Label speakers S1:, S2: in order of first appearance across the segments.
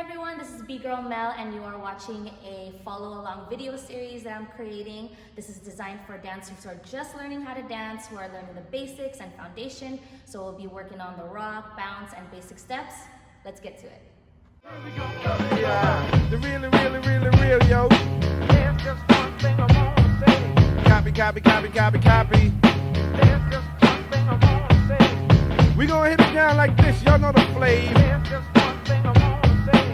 S1: everyone, this is B-Girl Mel and you are watching a follow-along video series that I'm creating. This is designed for dancers who are just learning how to dance, who are learning the basics and foundation. So we'll be working on the rock, bounce, and basic steps. Let's get to it.
S2: Yeah, the real, yo. There's just one thing I wanna say. Copy. There's just one thing I wanna say. We gonna hit it down like this, y'all know the flavor. There's just one thing I wanna say.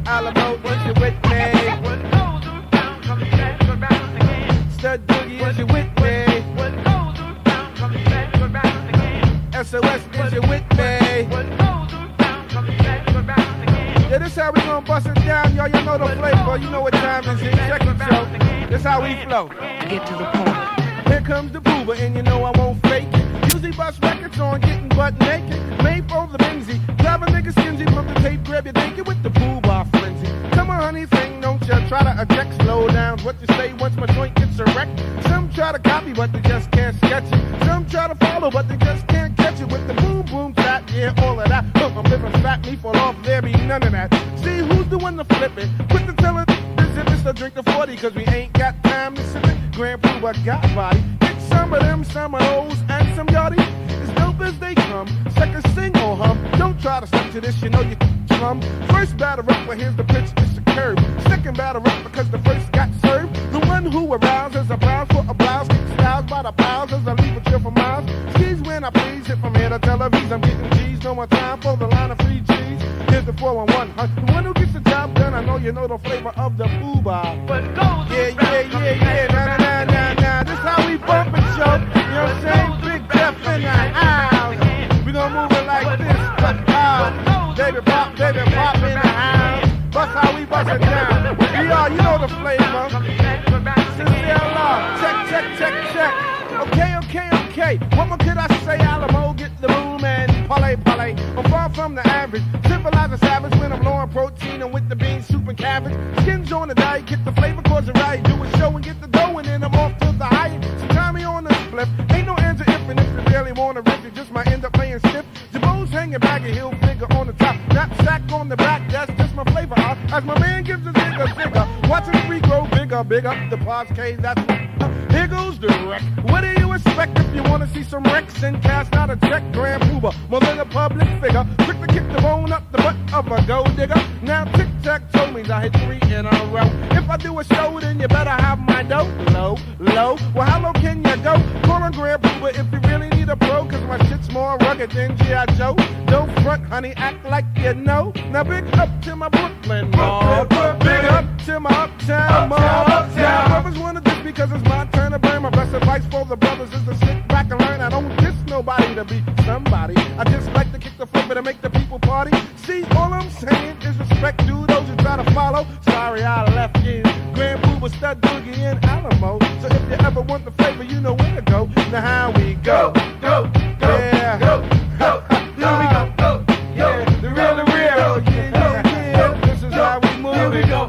S2: Alamo, is you with me? What goes around comes back around again. Stud Boogie, is you with me? What goes around comes back around again. SOS, is you with me? What goes around comes back around again. Yeah, this how we gonna bust it down, y'all. You know the flavor. You know what time is it? Check it, yo. This how we flow.
S3: Get to the point.
S2: Here comes the boober, and you know I won't fake it. Usually bust records on getting butt naked. Made for the Benzie. Grab a nigga skinzy from the tape, grab your naked with the booba frenzy. Come on, honey, thing, don't you try to eject. Slow down, what you say once my joint gets erect. Some try to copy, but they just can't sketch it. Some try to follow, but they just can't catch it. With the boom boom trap, yeah, all of that. Look, I'm living fat, me fall off, there be none of that. See who's the one to flip it? Quick to tell it, this is the drink the 40, cause we ain't got time to sip it. Grand Pooh, I got body. Get some of them, some of those, and some yachty. As dope as they come, second sing or hum. Don't try to stick to this, you know you slum. First batter up, but here's the pitch, it's a curve. Second batter up, because the first got served. The one who arouses a blouse for a blouse. Styles by the pals as I leave a chill for miles. Skis when I please, hit from here to Tel Aviv. I'm getting G's, no more time for the line of free G's. Here's the 411, the one who gets the job done. I know you know the flavor of the booba. But goes yeah. Nah. This how we bump it, yo. You know what I'm saying? Big Jeff in the house. We gonna move it like this. Baby pop in the house. Bust how we bust it down. Yeah, you know the flavor. Sincere love. Check. Okay. What more could I say? Alamo, get the boom and parlay. I'm far from the average. Civilized a savage when I'm low on protein and with the beans, soup and cabbage. Skins on the diet, get the flavor, cause it right. Do a show and get the dough and then I'm off to the high. Sometime me on the flip. Ain't no answer if you really wanna rip, you just might end up playing stiff. Jabos hanging back and heel finger on the top. Knapsack on the back, that's just my flavor. As my man gives a zigga. Watching the free grow bigger. Big up the podcast, that's here goes the wreck. What do you expect if you wanna see some wrecks and cast out a check? Grand Pooba, more than a public figure. Quick to kick the bone up the butt of a gold digger. Now tic-tac-toe means I hit 3 in a row. If I do a show, then you better have my dough. Low. Well, how low can you go? Call on Grand Pooba if you really need a pro, cause my shit's more rugged than G.I. Joe. Don't front, honey, act like you know. Now big up to my Brooklyn mall. Big up to my Uptown mall. Now brothers wanna diss because it's my turn to burn. My best advice for the brothers is to sit back and learn. I don't diss nobody to be somebody. I just like to kick the flipper to make the people party. See, all I'm saying is respect to those who try to follow. Sorry I left you. Grand Pooba, Stud Boogie, and Alamo. So if you ever want the flavor, you know where to go. Now how we go. Yeah. Here we go. Yeah. The real. Yeah. This is how we move. Here we go.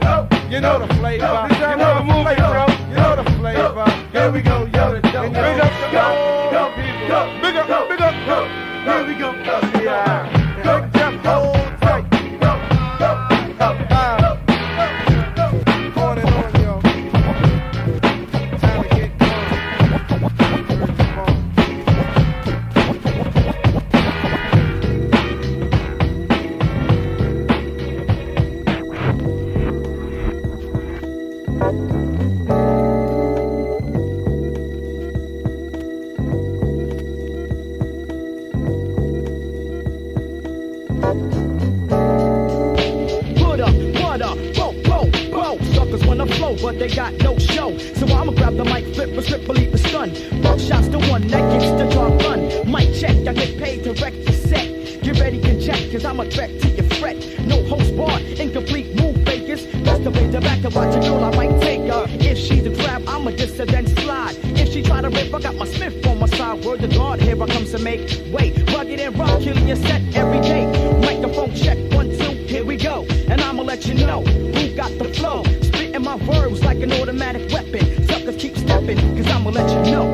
S2: You know the flavor. You know the flavor. You know the flavor. Here we go, yo. Big up, Big up. Here we go. Yeah. Big Jeff, hold tight. On and on, yo. Time to get
S3: but they got no show. So I'ma grab the mic, flip a strip, believe the stun. Buckshot's the one that gets the job done. Mic check, I get paid to wreck the set. Get ready, can check, cause I'm a threat to your fret. No host bar, incomplete move fakers. That's the way to back to watch a girl, I might take her. If she's a grab, I'm a dissident slide. If she try to rip, I got my Smith on my side. Word to God, here I come to make way. Rugged and rock, killing your set every day. Microphone check, 1, 2, here we go. And I'ma let you know who got the flow. Spitting my verbs like an automatic weapon. Suckers keep stepping, cause I'ma let you know.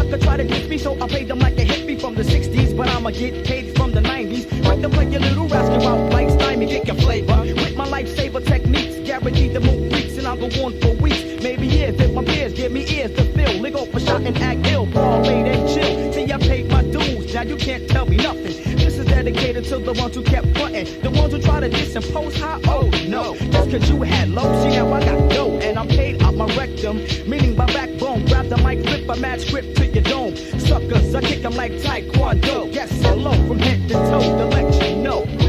S3: sucker try to diss me, so I paid them like a hippie from the 60s. But I'ma get paid from the 90s. Like to play your little rascal out like slimy, get your flavor. With my lifesaver techniques, guaranteed to move freaks, and I'll go on for weeks, maybe years. If my peers give me ears to fill, lick off a shot and act ill, ball late and chill. See, I paid my dues, now you can't tell me nothing. This is dedicated to the ones who kept frontin', the ones who try to disimpose high. Oh no, just cause you had low, see now I got dough, and I'm paid out my rectum, meaning my backbone. Grab the mic, flip a mad script to your dome. Suckers, I kick 'em like Taekwondo. Yes, hello from head to toe to let you know.